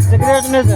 cigarette में से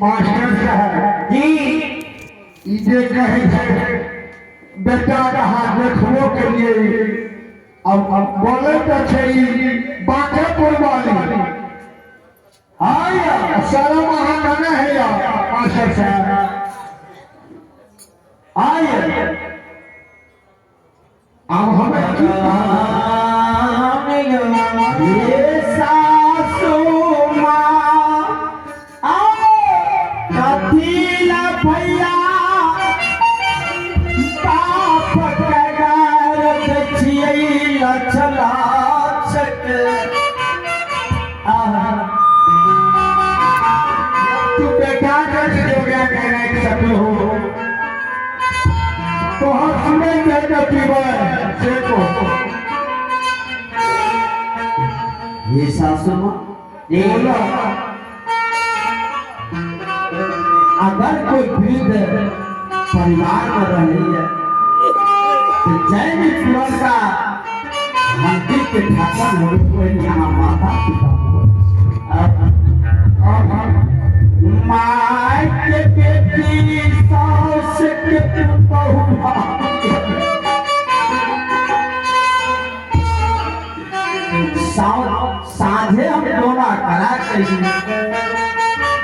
master साहब जी जे कहे बेटा रहा देखबो के लिए अब बोले तो बाटे बोलवाली हाय सारा महान है या मास्टर साहब आइए अब हमें ये सासू भैया बाप चला तू बेटा हो गया सकल हो तो हम सुने से को ये सासू माँ बोला अगर कोई वृद्ध परिवार में रही है तो जैन कुल का मंदिर के ठाकर लोग यहाँ माता पिता माय के बेटी सास के बहु साझे हम दोनों करा कर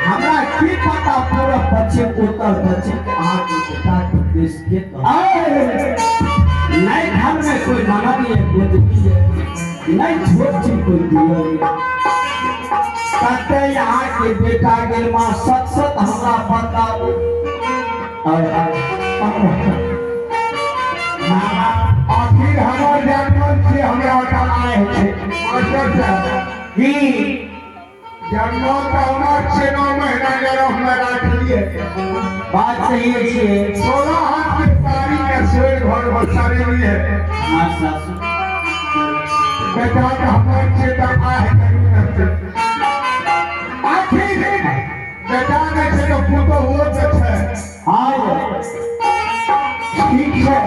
हमरा की पता पूरा पश्चिम उत्तर दक्षिण के आग बेटा के देश के नहीं घर में कोई ननद है गोदकी है नहीं छोटी कोई दिया कहते यहाँ के बेटा के माँ सच सच हमरा बताओ आखिर हमारे जन्म से हमरा आए थे मास्टर साहब जी जन्मों का 9 महीना गर्भ में रख लिए बात सही है 16 हाथ के साड़ी के शेर घर बसाने लिए बेटा का हमारे चेता आए आखिर बेटा नहीं छै तो पुतो हो तो छै हाँ ये ठीक है